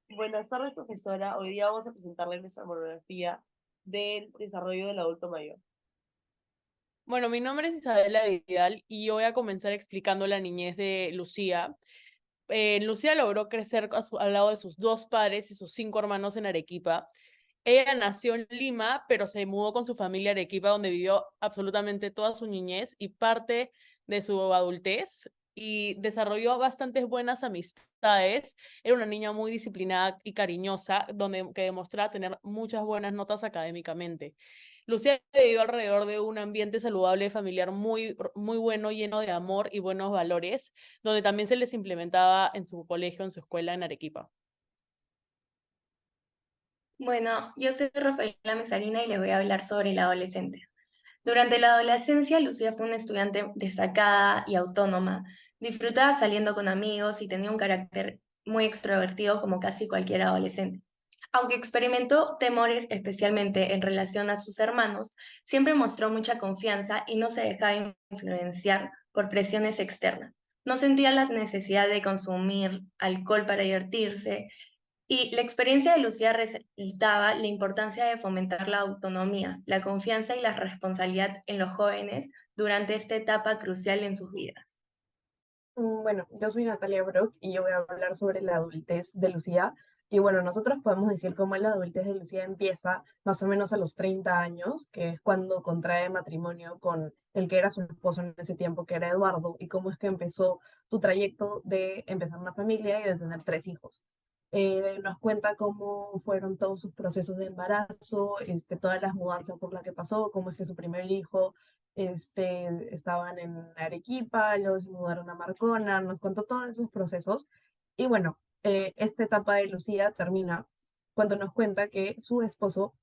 Buenas tardes, profesora. Hoy día vamos a presentarle nuestra monografía del desarrollo del adulto mayor. Bueno, mi nombre es Isabela Vidal y yo voy a comenzar explicando la niñez de Lucía. Lucía logró crecer al lado de sus dos padres y sus cinco hermanos en Arequipa. Ella nació en Lima, pero se mudó con su familia a Arequipa, donde vivió absolutamente toda su niñez y parte de su adultez y desarrolló bastantes buenas amistades. Era una niña muy disciplinada y cariñosa, que demostraba tener muchas buenas notas académicamente. Lucía vivió alrededor de un ambiente saludable familiar muy bueno, lleno de amor y buenos valores, donde también se les implementaba en su colegio, en su escuela en Arequipa. Bueno, yo soy Rafaela Mesarina y les voy a hablar sobre la adolescente. Durante la adolescencia, Lucía fue una estudiante destacada y autónoma. Disfrutaba saliendo con amigos y tenía un carácter muy extrovertido como casi cualquier adolescente. Aunque experimentó temores especialmente en relación a sus hermanos, siempre mostró mucha confianza y no se dejaba influenciar por presiones externas. No sentía la necesidad de consumir alcohol para divertirse y la experiencia de Lucía resaltaba la importancia de fomentar la autonomía, la confianza y la responsabilidad en los jóvenes durante esta etapa crucial en sus vidas. Bueno, yo soy Natalia Brock y yo voy a hablar sobre la adultez de Lucía. Y bueno, nosotros podemos decir cómo la adultez de Lucía empieza más o menos a los 30 años, que es cuando contrae matrimonio con el que era su esposo en ese tiempo, que era Eduardo, y cómo es que empezó su trayecto de empezar una familia y de tener tres hijos. Nos cuenta cómo fueron todos sus procesos de embarazo, todas las mudanzas por las que pasó, cómo es que su primer hijo estaban en Arequipa, luego se mudaron a Marcona, nos contó todos esos procesos. Y bueno, esta etapa de Lucía termina cuando nos cuenta que su esposo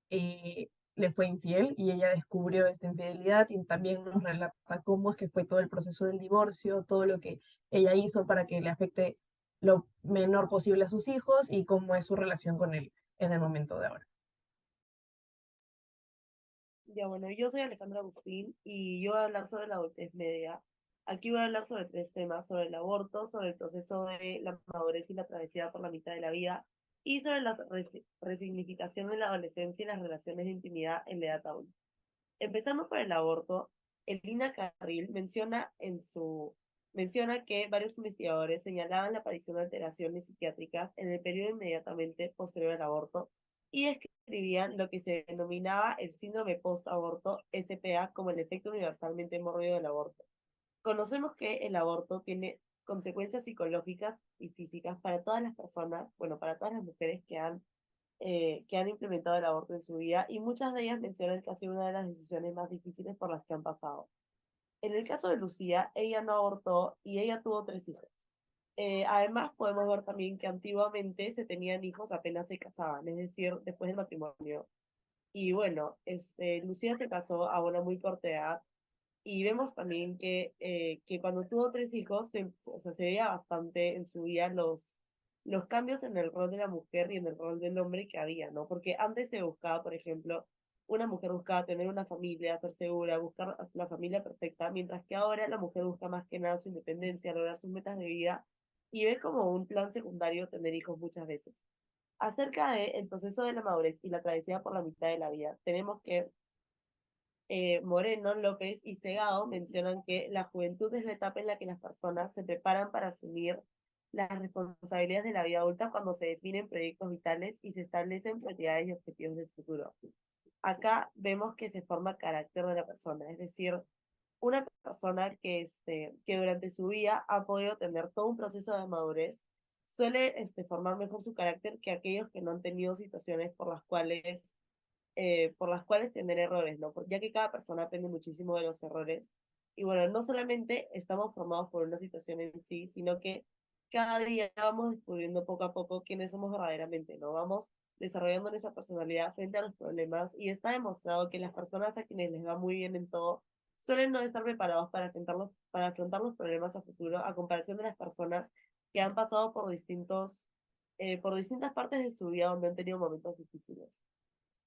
le fue infiel y ella descubrió esta infidelidad y también nos relata cómo es que fue todo el proceso del divorcio, todo lo que ella hizo para que le afecte lo menor posible a sus hijos y cómo es su relación con él en el momento de ahora. Ya bueno, yo soy Alejandra Agustín y yo voy a hablar sobre la adultez media. Aquí voy a hablar sobre tres temas: sobre el aborto, sobre el proceso de la madurez y la travesía por la mitad de la vida, y sobre la resignificación de la adolescencia y las relaciones de intimidad en la edad adulta. Empezando por el aborto, Elina Carril menciona que varios investigadores señalaban la aparición de alteraciones psiquiátricas en el periodo inmediatamente posterior al aborto y describían lo que se denominaba el síndrome post-aborto, SPA, como el efecto universalmente mórbido del aborto. Conocemos que el aborto tiene consecuencias psicológicas y físicas para todas las personas, bueno, para todas las mujeres que han implementado el aborto en su vida, y muchas de ellas mencionan que ha sido una de las decisiones más difíciles por las que han pasado. En el caso de Lucía, ella no abortó y ella tuvo tres hijos. Además, podemos ver también que antiguamente se tenían hijos apenas se casaban, es decir, después del matrimonio. Y bueno, Lucía se casó a una muy corta edad, y vemos también que cuando tuvo tres hijos, o sea, se veía bastante en su vida los cambios en el rol de la mujer y en el rol del hombre que había, ¿no? Porque antes se buscaba, por ejemplo, una mujer buscaba tener una familia, ser segura, buscar la familia perfecta, mientras que ahora la mujer busca más que nada su independencia, lograr sus metas de vida, y ve como un plan secundario tener hijos muchas veces. Acerca del proceso de la madurez y la travesía por la mitad de la vida, tenemos que Moreno, López y Segado mencionan que la juventud es la etapa en la que las personas se preparan para asumir las responsabilidades de la vida adulta cuando se definen proyectos vitales y se establecen prioridades y objetivos del futuro. Acá vemos que se forma carácter de la persona, es decir, una persona que durante su vida ha podido tener todo un proceso de madurez suele formar mejor su carácter que aquellos que no han tenido situaciones por las cuales tener errores, ¿no? Ya que cada persona aprende muchísimo de los errores. Y bueno, no solamente estamos formados por una situación en sí, sino que cada día vamos descubriendo poco a poco quiénes somos verdaderamente, ¿no? Vamos desarrollando nuestra personalidad frente a los problemas, y está demostrado que las personas a quienes les va muy bien en todo suelen no estar preparados para afrontar los problemas a futuro, a comparación de las personas que han pasado por distintas partes de su vida donde han tenido momentos difíciles.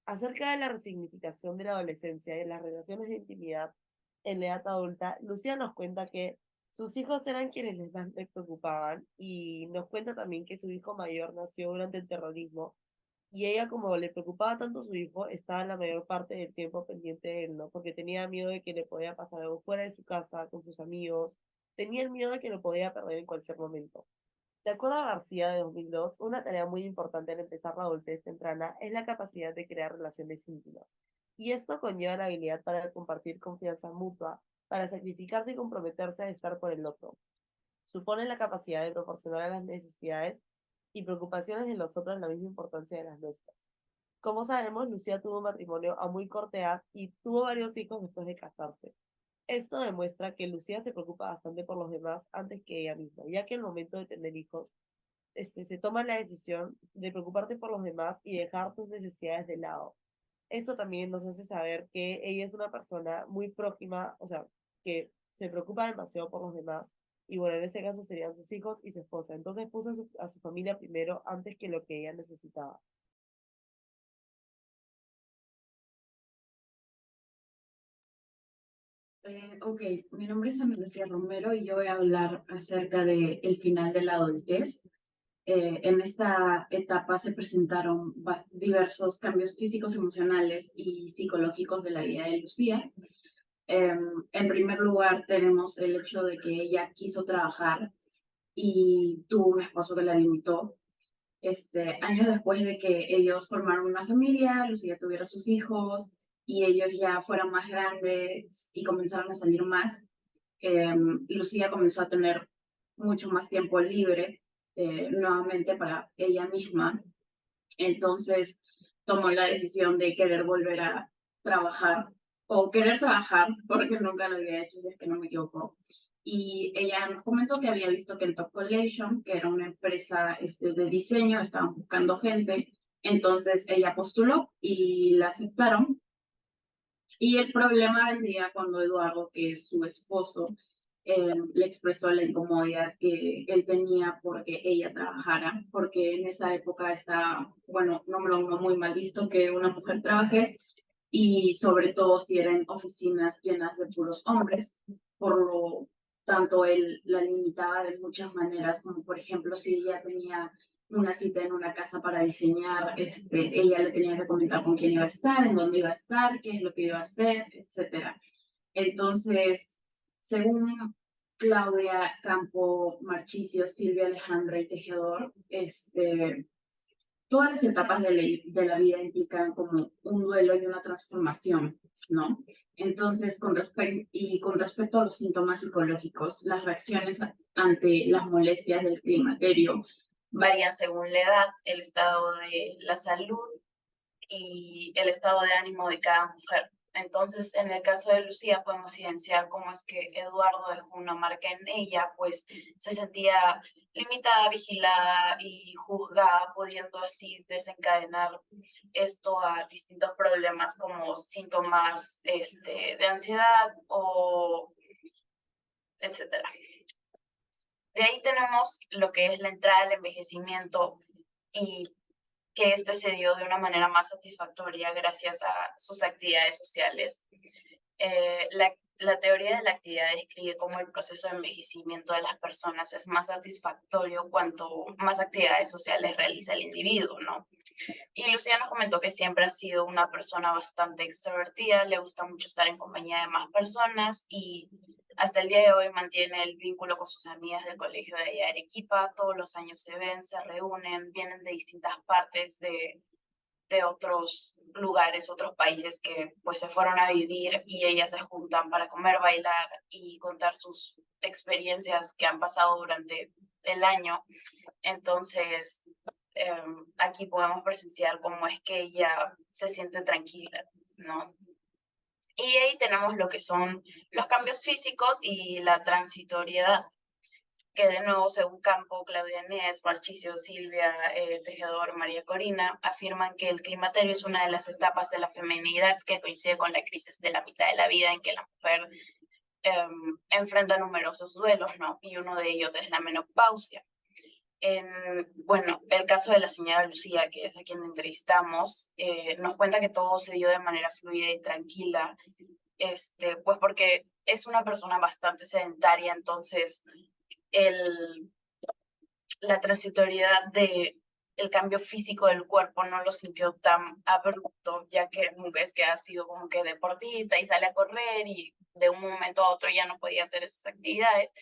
Acerca de la resignificación de la adolescencia y de las relaciones de intimidad en la edad adulta, Lucía nos cuenta que Sus hijos eran quienes más le preocupaban y nos cuenta también que su hijo mayor nació durante el terrorismo y ella, como le preocupaba tanto a su hijo, estaba la mayor parte del tiempo pendiente de él, ¿no? Porque tenía miedo de que le podía pasar algo fuera de su casa, con sus amigos, tenía el miedo de que lo podía perder en cualquier momento. De acuerdo a García de 2002, una tarea muy importante al empezar la adultez temprana es la capacidad de crear relaciones íntimas. Y esto conlleva la habilidad para compartir confianza mutua, para sacrificarse y comprometerse a estar por el otro. Supone la capacidad de proporcionar a las necesidades y preocupaciones de los otros la misma importancia de las nuestras. Como sabemos, Lucía tuvo un matrimonio a muy corta edad y tuvo varios hijos después de casarse. Esto demuestra que Lucía se preocupa bastante por los demás antes que ella misma, ya que al momento de tener hijos, se toma la decisión de preocuparte por los demás y dejar tus necesidades de lado. Esto también nos hace saber que ella es una persona muy próxima, o sea, que se preocupa demasiado por los demás. Y bueno, en ese caso serían sus hijos y su esposa. Entonces puso a su familia primero antes que lo que ella necesitaba. Ok, mi nombre es Ana Lucía Romero y yo voy a hablar acerca del final de la adultez. En esta etapa se presentaron diversos cambios físicos, emocionales y psicológicos de la vida de Lucía. En primer lugar, tenemos el hecho de que ella quiso trabajar y tuvo un esposo que la limitó. Años después de que ellos formaron una familia, Lucía tuviera sus hijos y ellos ya fueran más grandes y comenzaron a salir más, Lucía comenzó a tener mucho más tiempo libre nuevamente para ella misma. Entonces tomó la decisión de querer volver a trabajar o querer trabajar porque nunca lo había hecho, si es que no me equivoco. Y ella nos comentó que había visto que en Top Collection, que era una empresa de diseño, estaban buscando gente. Entonces ella postuló y la aceptaron. Y el problema vendría cuando Eduardo, que es su esposo, le expresó la incomodidad que él tenía porque ella trabajara, porque en esa época está, bueno, número uno, muy mal visto que una mujer trabaje y sobre todo si eran oficinas llenas de puros hombres. Por lo tanto, él la limitaba de muchas maneras, como por ejemplo si ella tenía una cita en una casa para diseñar, ella le tenía que comentar con quién iba a estar, en dónde iba a estar, qué es lo que iba a hacer, etcétera. Entonces, según Claudia Campo Marchisio, Silvia Alejandra y Tejedor, todas las etapas de la vida implican como un duelo y una transformación, ¿no? Entonces, con respecto a los síntomas psicológicos, las reacciones ante las molestias del climaterio varían según la edad, el estado de la salud y el estado de ánimo de cada mujer. Entonces, en el caso de Lucía, podemos evidenciar cómo es que Eduardo dejó una marca en ella, pues se sentía limitada, vigilada y juzgada, pudiendo así desencadenar esto a distintos problemas como síntomas de ansiedad o etcétera. De ahí tenemos lo que es la entrada al envejecimiento y que este se dio de una manera más satisfactoria gracias a sus actividades sociales. La teoría de la actividad describe cómo el proceso de envejecimiento de las personas es más satisfactorio cuanto más actividades sociales realiza el individuo, ¿no? Y Lucía nos comentó que siempre ha sido una persona bastante extrovertida, le gusta mucho estar en compañía de más personas y hasta el día de hoy mantiene el vínculo con sus amigas del colegio de allá de Arequipa. Todos los años se ven, se reúnen, vienen de distintas partes de otros lugares, otros países que pues se fueron a vivir y ellas se juntan para comer, bailar y contar sus experiencias que han pasado durante el año. Entonces, aquí podemos presenciar cómo es que ella se siente tranquila, ¿no? Y ahí tenemos lo que son los cambios físicos y la transitoriedad, que de nuevo, según Campo, Claudia Inés, Marchisio, Silvia, Tejedor, María Corina, afirman que el climaterio es una de las etapas de la feminidad que coincide con la crisis de la mitad de la vida en que la mujer enfrenta numerosos duelos, ¿no? Y uno de ellos es la menopausia. Bueno, el caso de la señora Lucía, que es a quien entrevistamos, nos cuenta que todo se dio de manera fluida y tranquila pues porque es una persona bastante sedentaria, entonces la transitoriedad de el cambio físico del cuerpo no lo sintió tan abrupto, ya que nunca es que ha sido como que deportista y sale a correr y de un momento a otro ya no podía hacer esas actividades.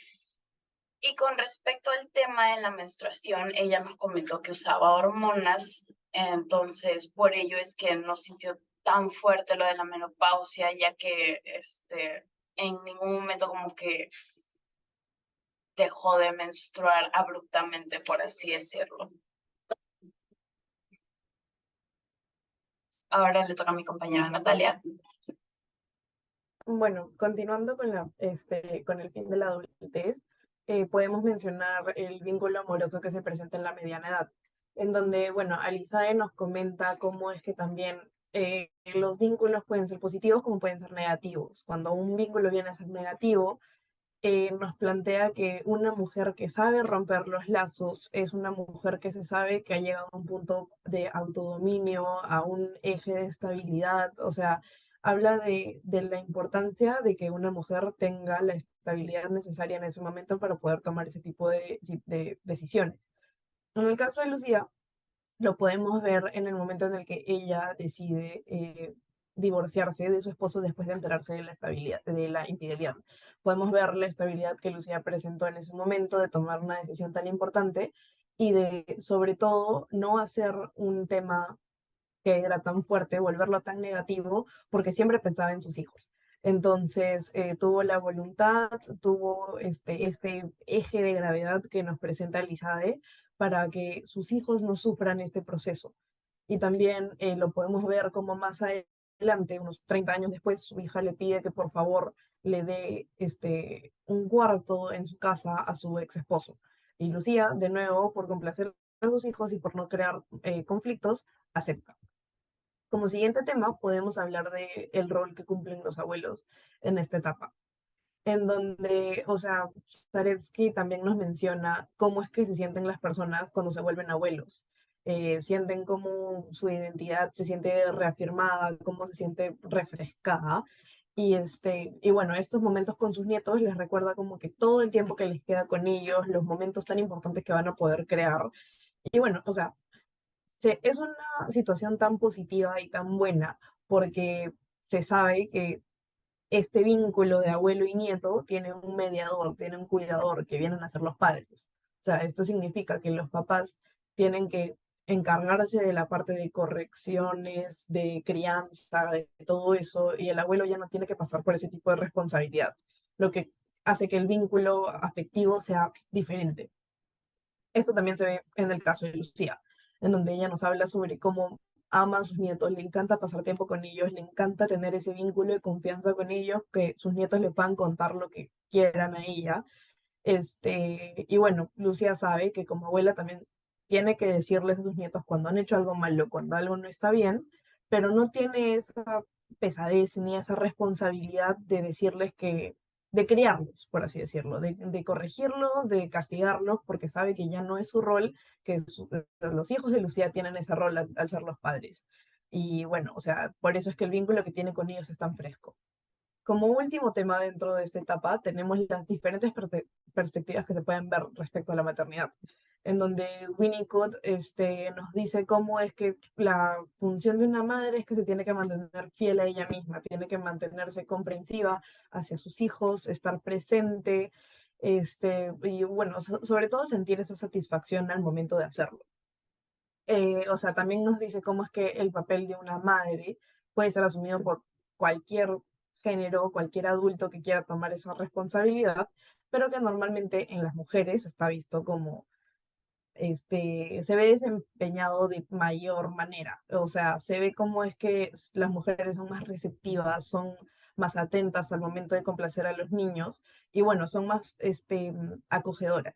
Y con respecto al tema de la menstruación, ella nos comentó que usaba hormonas, entonces por ello es que no sintió tan fuerte lo de la menopausia, ya que en ningún momento como que dejó de menstruar abruptamente, por así decirlo. Ahora le toca a mi compañera Natalia. Bueno, continuando con el fin de la adultez, podemos mencionar el vínculo amoroso que se presenta en la mediana edad, en donde, bueno, Alisae nos comenta cómo es que también los vínculos pueden ser positivos como pueden ser negativos. Cuando un vínculo viene a ser negativo, nos plantea que una mujer que sabe romper los lazos es una mujer que se sabe que ha llegado a un punto de autodominio, a un eje de estabilidad, o sea, habla de la importancia de que una mujer tenga la estabilidad necesaria en ese momento para poder tomar ese tipo de decisiones. En el caso de Lucía, lo podemos ver en el momento en el que ella decide divorciarse de su esposo después de enterarse de la estabilidad, de la infidelidad. Podemos ver la estabilidad que Lucía presentó en ese momento de tomar una decisión tan importante y de, sobre todo, no hacer un tema que era tan fuerte, volverlo tan negativo, porque siempre pensaba en sus hijos. Entonces, tuvo la voluntad, tuvo este eje de gravedad que nos presenta Elizabeth para que sus hijos no sufran este proceso. Y también lo podemos ver como más adelante, unos 30 años después, su hija le pide que por favor le dé un cuarto en su casa a su ex esposo. Y Lucía, de nuevo, por complacer a sus hijos y por no crear conflictos, acepta. Como siguiente tema, podemos hablar de el rol que cumplen los abuelos en esta etapa, en donde, o sea, Zarevsky también nos menciona cómo es que se sienten las personas cuando se vuelven abuelos. Sienten cómo su identidad se siente reafirmada, cómo se siente refrescada. Y bueno, estos momentos con sus nietos les recuerda como que todo el tiempo que les queda con ellos, los momentos tan importantes que van a poder crear. Y bueno, o sea, es una situación tan positiva y tan buena porque se sabe que este vínculo de abuelo y nieto tiene un mediador, tiene un cuidador que vienen a ser los padres. O sea, esto significa que los papás tienen que encargarse de la parte de correcciones, de crianza, de todo eso, y el abuelo ya no tiene que pasar por ese tipo de responsabilidad, lo que hace que el vínculo afectivo sea diferente. Esto también se ve en el caso de Lucía, en donde ella nos habla sobre cómo ama a sus nietos, le encanta pasar tiempo con ellos, le encanta tener ese vínculo de confianza con ellos, que sus nietos le puedan contar lo que quieran a ella. Y bueno, Lucía sabe que como abuela también tiene que decirles a sus nietos cuando han hecho algo malo, cuando algo no está bien, pero no tiene esa pesadez ni esa responsabilidad de decirles de criarlos, por así decirlo, de corregirlos, de castigarlos, porque sabe que ya no es su rol, que los hijos de Lucía tienen ese rol al ser los padres. Y bueno, o sea, por eso es que el vínculo que tiene con ellos es tan fresco. Como último tema dentro de esta etapa, tenemos las diferentes perspectivas que se pueden ver respecto a la maternidad, en donde Winnicott nos dice cómo es que la función de una madre es que se tiene que mantener fiel a ella misma, tiene que mantenerse comprensiva hacia sus hijos, estar presente, y bueno, sobre todo sentir esa satisfacción al momento de hacerlo. O sea, también nos dice cómo es que el papel de una madre puede ser asumido por cualquier género, cualquier adulto que quiera tomar esa responsabilidad, pero que normalmente en las mujeres está visto como, se ve desempeñado de mayor manera. O sea, se ve cómo es que las mujeres son más receptivas, son más atentas al momento de complacer a los niños y bueno, son más, acogedoras.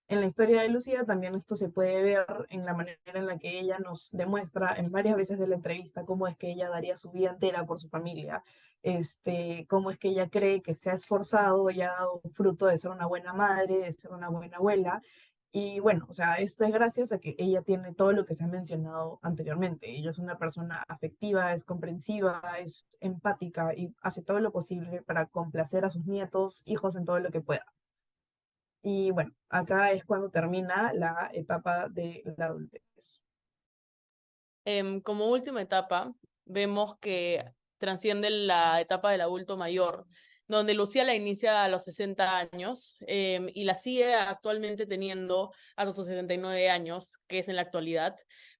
En la historia de Lucía también esto se puede ver en la manera en la que ella nos demuestra en varias veces de la entrevista cómo es que ella daría su vida entera por su familia, cómo es que ella cree que se ha esforzado y ha dado fruto de ser una buena madre, de ser una buena abuela, Y bueno, o sea, esto es gracias a que ella tiene todo lo que se ha mencionado anteriormente. Ella es una persona afectiva, es comprensiva, es empática y hace todo lo posible para complacer a sus nietos, hijos en todo lo que pueda. Y bueno, acá es cuando termina la etapa de la adultez. Como última etapa, vemos que trasciende la etapa del adulto mayor, donde Lucía la inicia a los 60 años y la sigue actualmente teniendo hasta sus 79 años, que es en la actualidad.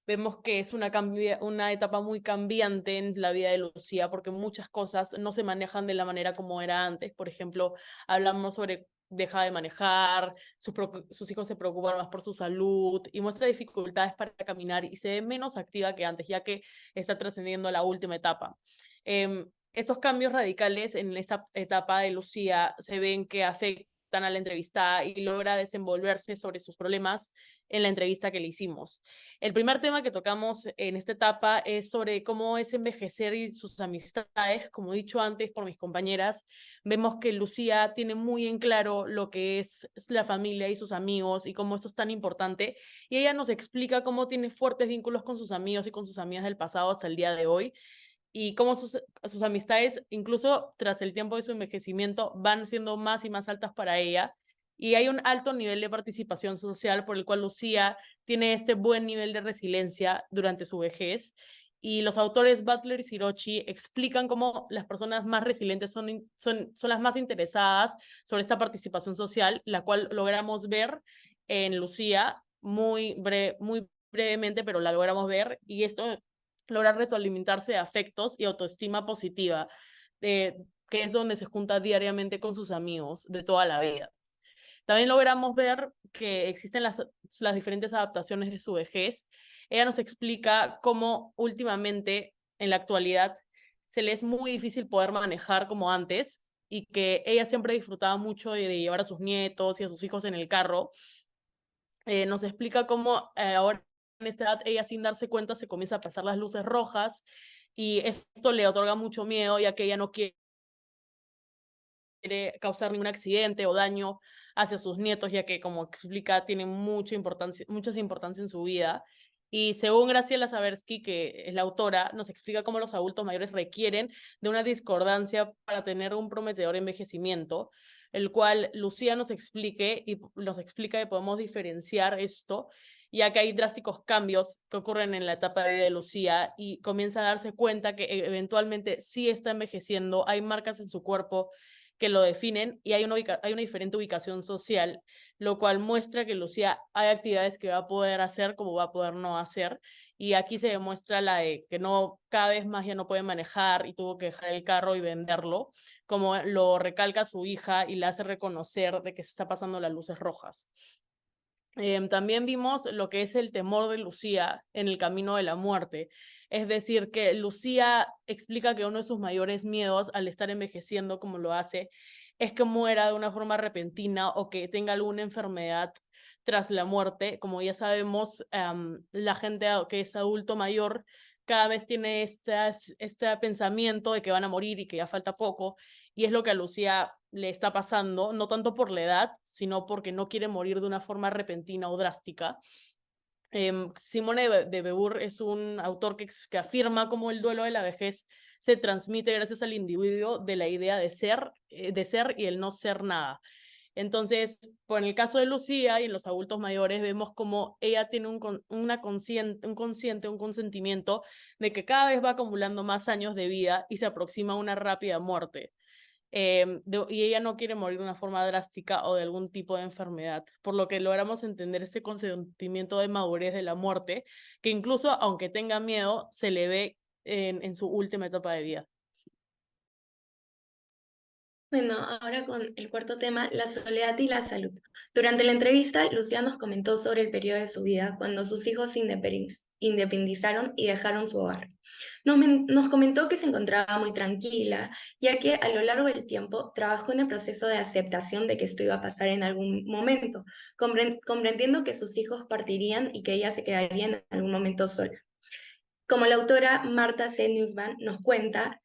Vemos que es una etapa muy cambiante en la vida de Lucía, porque muchas cosas no se manejan de la manera como era antes. Por ejemplo, hablamos sobre deja de manejar, sus hijos se preocupan más por su salud y muestra dificultades para caminar y se ve menos activa que antes, ya que está trascendiendo a la última etapa. Estos cambios radicales en esta etapa de Lucía se ven que afectan a la entrevistada y logra desenvolverse sobre sus problemas en la entrevista que le hicimos. El primer tema que tocamos en esta etapa es sobre cómo es envejecer y sus amistades. Como he dicho antes por mis compañeras, vemos que Lucía tiene muy en claro lo que es la familia y sus amigos y cómo esto es tan importante. Y ella nos explica cómo tiene fuertes vínculos con sus amigos y con sus amigas del pasado hasta el día de hoy y cómo sus amistades, incluso tras el tiempo de su envejecimiento, van siendo más y más altas para ella. Y hay un alto nivel de participación social por el cual Lucía tiene este buen nivel de resiliencia durante su vejez. Y los autores Butler y Sirochi explican cómo las personas más resilientes son las más interesadas sobre esta participación social, la cual logramos ver en Lucía muy brevemente, pero la logramos ver. Y esto logra retroalimentarse de afectos y autoestima positiva, que es donde se junta diariamente con sus amigos de toda la vida. También logramos ver que existen las diferentes adaptaciones de su vejez. Ella nos explica cómo últimamente, en la actualidad, se le es muy difícil poder manejar como antes y que ella siempre disfrutaba mucho de llevar a sus nietos y a sus hijos en el carro. Nos explica cómo ahora en esta edad ella sin darse cuenta se comienza a pasar las luces rojas y esto le otorga mucho miedo ya que ella no quiere causar ningún accidente o daño hacia sus nietos, ya que, como explica, tienen mucha importancia en su vida. Y según Graciela Saversky, que es la autora, nos explica cómo los adultos mayores requieren de una discordancia para tener un prometedor envejecimiento, el cual Lucía nos explica que podemos diferenciar esto, ya que hay drásticos cambios que ocurren en la etapa de vida de Lucía y comienza a darse cuenta que eventualmente sí está envejeciendo, hay marcas en su cuerpo que lo definen y hay una diferente ubicación social, lo cual muestra que Lucía hay actividades que va a poder hacer como va a poder no hacer. Y aquí se demuestra la de que no, cada vez más ya no puede manejar y tuvo que dejar el carro y venderlo, como lo recalca su hija y le hace reconocer de que se está pasando las luces rojas. También vimos lo que es el temor de Lucía en el camino de la muerte. Es decir, que Lucía explica que uno de sus mayores miedos al estar envejeciendo como lo hace es que muera de una forma repentina o que tenga alguna enfermedad tras la muerte. Como ya sabemos, la gente que es adulto mayor cada vez tiene este pensamiento de que van a morir y que ya falta poco, y es lo que a Lucía le está pasando, no tanto por la edad, sino porque no quiere morir de una forma repentina o drástica. Simone de Beauvoir es un autor que afirma cómo el duelo de la vejez se transmite gracias al individuo de la idea de ser y el no ser nada. Entonces, en el caso de Lucía y en los adultos mayores, vemos como ella tiene un consentimiento de que cada vez va acumulando más años de vida y se aproxima a una rápida muerte. Y ella no quiere morir de una forma drástica o de algún tipo de enfermedad, por lo que logramos entender este consentimiento de madurez de la muerte, que incluso aunque tenga miedo, se le ve en su última etapa de vida. Bueno, ahora con el cuarto tema, la soledad y la salud. Durante la entrevista, Lucía nos comentó sobre el periodo de su vida cuando sus hijos se independizaron y dejaron su hogar. Nos comentó que se encontraba muy tranquila, ya que a lo largo del tiempo trabajó en el proceso de aceptación de que esto iba a pasar en algún momento, comprendiendo que sus hijos partirían y que ella se quedaría en algún momento sola. Como la autora Marta C. Nussbaum nos cuenta,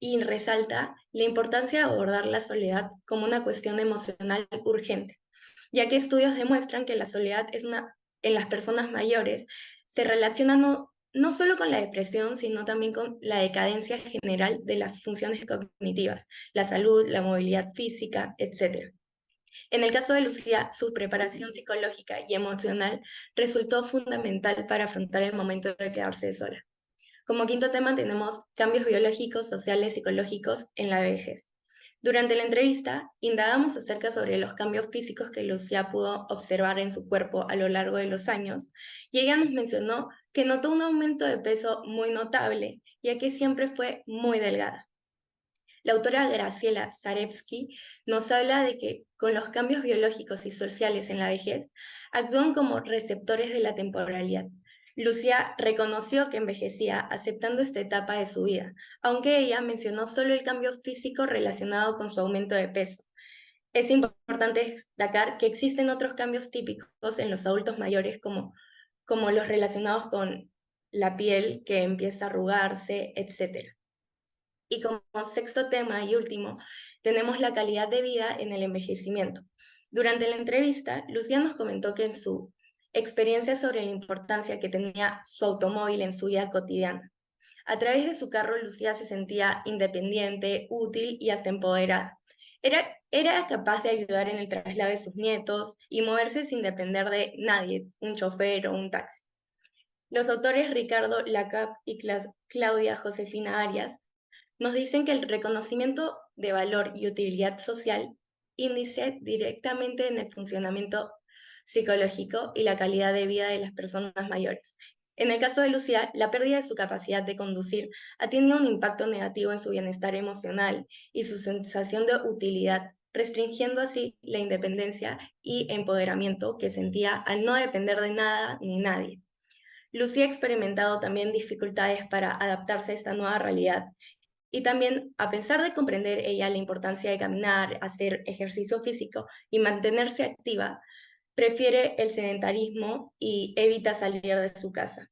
y resalta la importancia de abordar la soledad como una cuestión emocional urgente, ya que estudios demuestran que la soledad en las personas mayores se relaciona no solo con la depresión, sino también con la decadencia general de las funciones cognitivas, la salud, la movilidad física, etc. En el caso de Lucía, su preparación psicológica y emocional resultó fundamental para afrontar el momento de quedarse sola. Como quinto tema tenemos cambios biológicos, sociales, psicológicos en la vejez. Durante la entrevista, indagamos acerca sobre los cambios físicos que Lucía pudo observar en su cuerpo a lo largo de los años, y ella nos mencionó que notó un aumento de peso muy notable, ya que siempre fue muy delgada. La autora Graciela Zarevsky nos habla de que con los cambios biológicos y sociales en la vejez, actúan como receptores de la temporalidad. Lucía reconoció que envejecía aceptando esta etapa de su vida, aunque ella mencionó solo el cambio físico relacionado con su aumento de peso. Es importante destacar que existen otros cambios típicos en los adultos mayores como los relacionados con la piel que empieza a arrugarse, etc. Y como sexto tema y último, tenemos la calidad de vida en el envejecimiento. Durante la entrevista, Lucía nos comentó que en su experiencia sobre la importancia que tenía su automóvil en su vida cotidiana. A través de su carro, Lucía se sentía independiente, útil y hasta empoderada. Era capaz de ayudar en el traslado de sus nietos y moverse sin depender de nadie, un chofer o un taxi. Los autores Ricardo Lacap y Claudia Josefina Arias nos dicen que el reconocimiento de valor y utilidad social índice directamente en el funcionamiento psicológico y la calidad de vida de las personas mayores. En el caso de Lucía, la pérdida de su capacidad de conducir ha tenido un impacto negativo en su bienestar emocional y su sensación de utilidad, restringiendo así la independencia y empoderamiento que sentía al no depender de nada ni nadie. Lucía ha experimentado también dificultades para adaptarse a esta nueva realidad. Y también, a pesar de comprender ella la importancia de caminar, hacer ejercicio físico y mantenerse activa, prefiere el sedentarismo y evita salir de su casa.